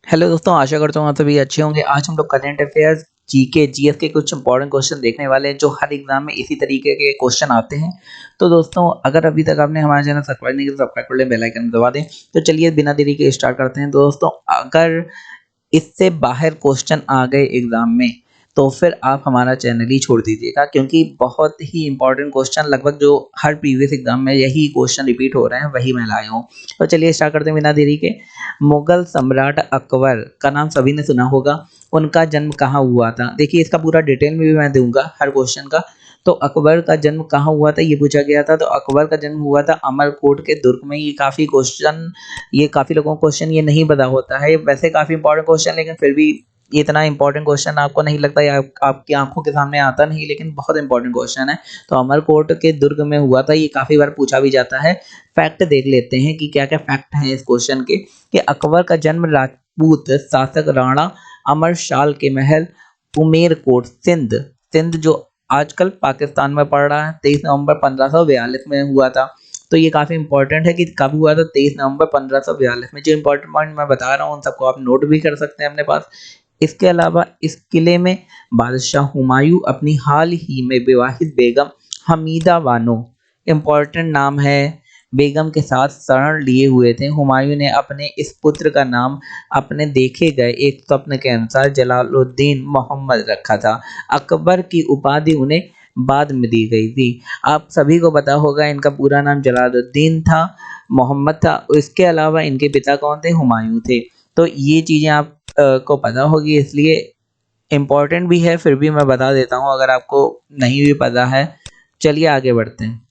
Hello दोस्तों, आशा करता हूँ आप सभी अच्छे होंगे। आज हम लोग करंट अफेयर्स, जीके, जीएस के कुछ इंपॉर्टेंट क्वेश्चन देखने वाले हैं जो हर एग्जाम में इसी तरीके के क्वेश्चन आते हैं। तो दोस्तों, अगर अभी तक आपने हमारा चैनल सब्सक्राइब नहीं किया तो सब्सक्राइब कर लें, बेल आइकन दबा दें। तो चलिए बिना देरी के स्टार्ट करते हैं। दोस्तों, अगर इससे बाहर क्वेश्चन आ गए एग्जाम में तो फिर आप हमारा चैनल ही छोड़ दीजिएगा, क्योंकि बहुत ही इंपॉर्टेंट क्वेश्चन, लगभग जो हर प्रीवियस एग्जाम में यही क्वेश्चन रिपीट हो रहे हैं वही मैं लाया हूँ। तो चलिए स्टार्ट करते हैं बिना देरी के। मुगल सम्राट अकबर का नाम सभी ने सुना होगा। उनका जन्म कहाँ हुआ था? देखिए, इसका पूरा डिटेल में भी मैं दूंगा हर क्वेश्चन का। तो अकबर का जन्म कहाँ हुआ था ये पूछा गया था। तो अकबर का जन्म हुआ था अमरकोट के दुर्ग में। ये काफी लोगों को क्वेश्चन ये नहीं पता होता है। वैसे काफी इंपॉर्टेंट क्वेश्चन, लेकिन फिर भी ये इतना इंपॉर्टेंट क्वेश्चन आपको नहीं लगता या आपकी आंखों के सामने आता नहीं, लेकिन बहुत इंपॉर्टेंट क्वेश्चन है। तो अमरकोट के दुर्ग में हुआ था। ये काफी बार पूछा भी जाता है। फैक्ट देख लेते हैं कि क्या क्या फैक्ट हैं इस क्वेश्चन के। कि अकबर का जन्म राजपूत शासक राणा अमर शाल के महल उमेरकोट, सिंध सिंध जो आजकल पाकिस्तान में पड़ रहा है, 23 नवंबर 1542 में हुआ था। तो ये काफी इंपॉर्टेंट है कि कब हुआ था, 23 नवंबर 1542 में। जो इंपॉर्टेंट पॉइंट मैं बता रहा हूँ उन सबको आप नोट भी कर सकते हैं अपने पास। इसके अलावा इस किले में बादशाह हुमायूं अपनी हाल ही में विवाहित बेगम हमीदा बानो, इम्पोर्टेंट नाम है, बेगम के साथ शरण लिए हुए थे। हुमायूं ने अपने इस पुत्र का नाम अपने देखे गए एक स्वप्न के अनुसार जलालुद्दीन मोहम्मद रखा था। अकबर की उपाधि उन्हें बाद में दी गई थी। आप सभी को पता होगा इनका पूरा नाम जलालुद्दीन था, मोहम्मद था। इसके अलावा इनके पिता कौन थे? हुमायूं थे। तो ये चीजें आप को पता होगी, इसलिए इम्पोर्टेंट भी है, फिर भी मैं बता देता हूँ अगर आपको नहीं भी पता है। चलिए आगे बढ़ते हैं।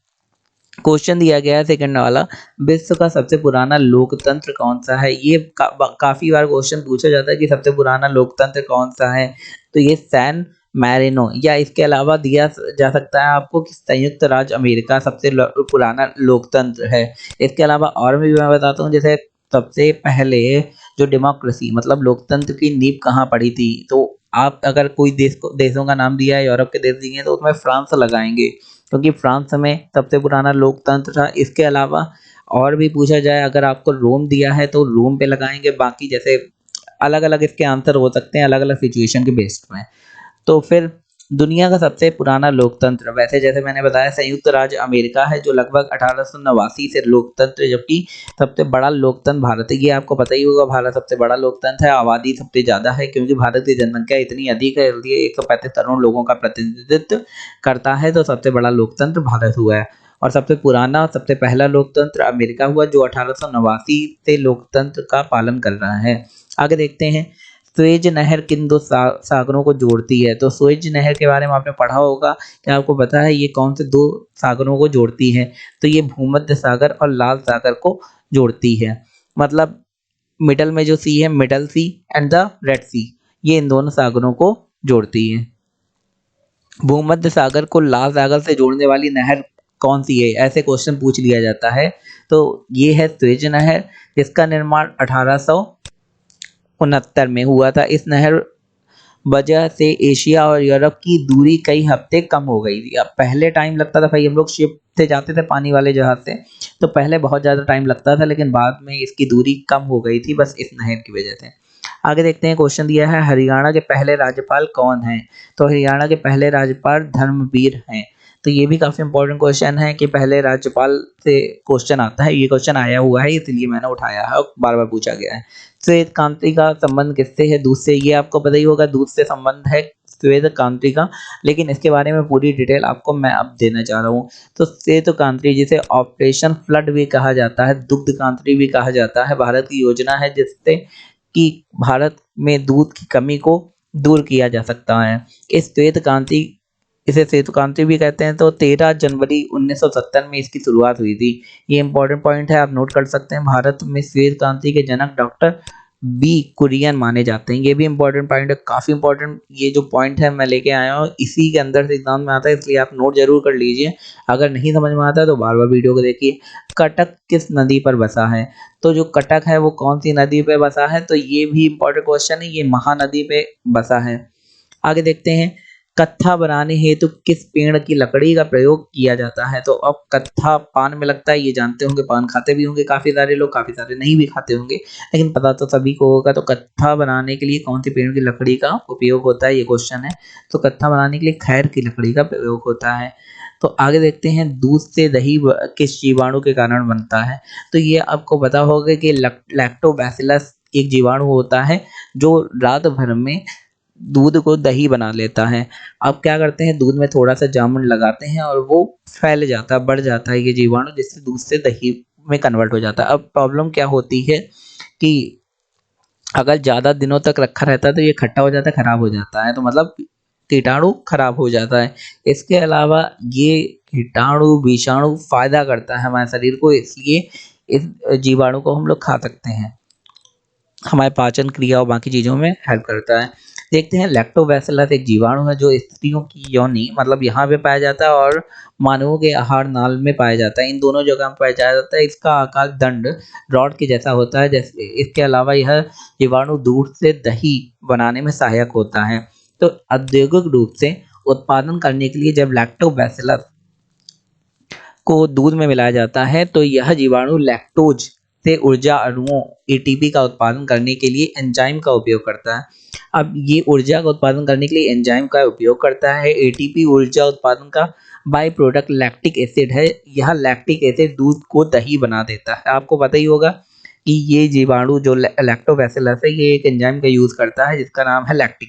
क्वेश्चन दिया गया है सेकंड वाला, विश्व का सबसे पुराना लोकतंत्र कौन सा है? ये काफी बार क्वेश्चन पूछा जाता है कि सबसे पुराना लोकतंत्र कौन सा है। तो ये सैन मैरिनो, या इसके अलावा दिया जा सकता है आपको कि संयुक्त राज्य अमेरिका सबसे पुराना लोकतंत्र है। इसके अलावा और भी मैं बताता हूँ, जैसे सबसे पहले जो डेमोक्रेसी मतलब लोकतंत्र की नींव कहाँ पड़ी थी। तो आप अगर कोई देशों का नाम दिया है, यूरोप के देश दिए हैं, तो उसमें फ्रांस लगाएंगे, क्योंकि फ्रांस में सबसे पुराना लोकतंत्र था। इसके अलावा और भी पूछा जाए, अगर आपको रोम दिया है तो रोम पे लगाएंगे। बाकी जैसे अलग अलग इसके आंसर हो सकते हैं अलग अलग सिचुएशन के बेस्ड में। तो फिर दुनिया का सबसे पुराना लोकतंत्र, वैसे जैसे मैंने बताया, संयुक्त राज्य अमेरिका है, जो लगभग 1889 से लोकतंत्र, जबकि सबसे बड़ा लोकतंत्र भारत है। ये आपको पता ही होगा, भारत सबसे बड़ा लोकतंत्र है। आबादी सबसे ज्यादा है, क्योंकि भारत की जनसंख्या इतनी अधिक है, इसलिए 135 करोड़ लोगों का प्रतिनिधित्व करता है। तो सबसे बड़ा लोकतंत्र भारत हुआ है। और सबसे पुराना, सबसे पहला लोकतंत्र अमेरिका हुआ, जो 1889 से लोकतंत्र का पालन कर रहा है। आगे देखते हैं। स्वेज नहर किन दो सागरों को जोड़ती है? तो स्वेज नहर के बारे में आपने पढ़ा होगा। क्या आपको पता है ये कौन से दो सागरों को जोड़ती है? तो ये भूमध्य सागर और लाल सागर को जोड़ती है। मतलब मिडल में जो सी है, middle sea and the red sea, ये इन दोनों सागरों को जोड़ती है। भूमध्य सागर को लाल सागर से जोड़ने वाली नहर कौन सी है? ऐसे क्वेश्चन पूछ लिया जाता है। तो ये है स्वेज नहर, जिसका निर्माण 1869 में हुआ था। इस नहर वजह से एशिया और यूरोप की दूरी कई हफ्ते कम हो गई थी। अब पहले टाइम लगता था भाई, हम लोग शिप से जाते थे पानी वाले जहाज से, तो पहले बहुत ज़्यादा टाइम लगता था, लेकिन बाद में इसकी दूरी कम हो गई थी, बस इस नहर की वजह से। आगे देखते हैं। क्वेश्चन दिया है, हरियाणा के पहले राज्यपाल कौन हैं? तो हरियाणा के पहले राज्यपाल धर्मवीर हैं। तो ये भी काफी इंपॉर्टेंट क्वेश्चन है कि पहले राज्यपाल से क्वेश्चन आता है। ये क्वेश्चन आया हुआ है, इसलिए मैंने उठाया है और बार बार पूछा गया है। श्वेत क्रांति का संबंध किससे है? दूध से। ये आपको पता ही होगा, दूध से संबंध है श्वेत क्रांति का, लेकिन इसके बारे में पूरी डिटेल आपको मैं अब देना चाह रहा हूँ। तो श्वेत क्रांति, जिसे ऑपरेशन फ्लड भी कहा जाता है, दुग्ध क्रांति भी कहा जाता है, भारत की योजना है जिससे कि भारत में दूध की कमी को दूर किया जा सकता है। इस श्वेत क्रांति, इसे श्वेत क्रांति भी कहते हैं। तो 13 जनवरी 1970 में इसकी शुरुआत हुई थी। ये इंपॉर्टेंट पॉइंट है, आप नोट कर सकते हैं। भारत में श्वेत क्रांति के जनक डॉक्टर बी कुरियन माने जाते हैं। ये भी इंपॉर्टेंट पॉइंट है, काफी इंपॉर्टेंट। ये जो पॉइंट है मैं लेके आया हूँ, इसी के अंदर से एग्जाम में आता है, इसलिए आप नोट जरूर कर लीजिए। अगर नहीं समझ में आता है तो बार बार वीडियो को देखिए। कटक किस नदी पर बसा है? तो जो कटक है वो कौन सी नदी पे बसा है? तो ये भी इंपॉर्टेंट क्वेश्चन है, ये महानदी पे बसा है। आगे देखते हैं। कत्था बनाने हेतु किस पेड़ की लकड़ी का प्रयोग किया जाता है? तो अब कत्था पान में लगता है, ये जानते होंगे, पान खाते भी होंगे काफ़ी सारे लोग, काफ़ी सारे नहीं भी खाते होंगे, लेकिन पता तो सभी को होगा। तो कत्था बनाने के लिए कौन-सी पेड़ की लकड़ी का उपयोग होता है, ये क्वेश्चन है। तो कत्था बनाने के लिए खैर की लकड़ी का प्रयोग होता है। तो आगे देखते हैं, दूध से दही किस जीवाणु के कारण बनता है? तो ये आपको पता होगा कि लैक्टोबैसिलस एक जीवाणु होता है जो रात भर में दूध को दही बना लेता है। अब क्या करते हैं, दूध में थोड़ा-सा जामुन लगाते हैं और वो फैल जाता है, बढ़ जाता है ये जीवाणु, जिससे दूध से दही में कन्वर्ट हो जाता है। अब प्रॉब्लम क्या होती है कि अगर ज़्यादा दिनों तक रखा रहता है तो ये खट्टा हो जाता है, खराब हो जाता है, तो मतलब कीटाणु खराब हो जाता है। इसके अलावा ये कीटाणु, विषाणु फ़ायदा करता है हमारे शरीर को, इसलिए इस जीवाणु को हम लोग खा सकते हैं। हमारे पाचन क्रिया और बाकी चीज़ों में हेल्प करता है। देखते हैं, लैक्टोबैसिलस एक जीवाणु है जो स्त्रियों की योनि मतलब यहाँ पे पाया जाता है और मानवों के आहार नाल में पाया जाता है। इन दोनों जगह पे पाया जाता है। इसका आकार दंड रॉड के जैसा होता है। जैसे इसके अलावा यह जीवाणु दूध से दही बनाने में सहायक होता है। तो औद्योगिक रूप से उत्पादन करने के लिए जब लैक्टोबैसिलस को दूध में मिलाया जाता है तो यह जीवाणु लैक्टोज से ऊर्जा अणुओं एटीपी का उत्पादन करने के लिए एंजाइम का उपयोग करता है। अब ये ऊर्जा का उत्पादन करने के लिए एंजाइम का उपयोग करता है। एटीपी ऊर्जा उत्पादन का बाय प्रोडक्ट लैक्टिक एसिड है। यह लैक्टिक एसिड दूध को दही बना देता है। आपको पता ही होगा कि ये जीवाणु जो लैक्टोबैसिलस है, ये एक एंजाइम का यूज करता है जिसका नाम है लैक्टिक,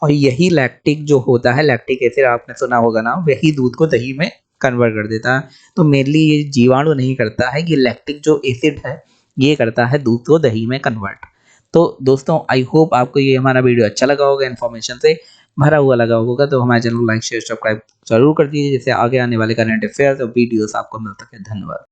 और यही लैक्टिक जो होता है, लैक्टिक एसिड आपने सुना होगा नाम, वही दूध को दही में कन्वर्ट कर देता है। तो मेनली ये जीवाणु नहीं करता है, ये लैक्टिक जो एसिड है ये करता है दूध को दही में कन्वर्ट। तो दोस्तों, आई होप आपको ये हमारा वीडियो अच्छा लगा होगा, इन्फॉर्मेशन से भरा हुआ लगा होगा। तो हमारे चैनल को लाइक शेयर सब्सक्राइब जरूर कर दीजिए, जिससे आगे आने वाले करंट अफेयर्स और वीडियोस आपको मिल सके। धन्यवाद।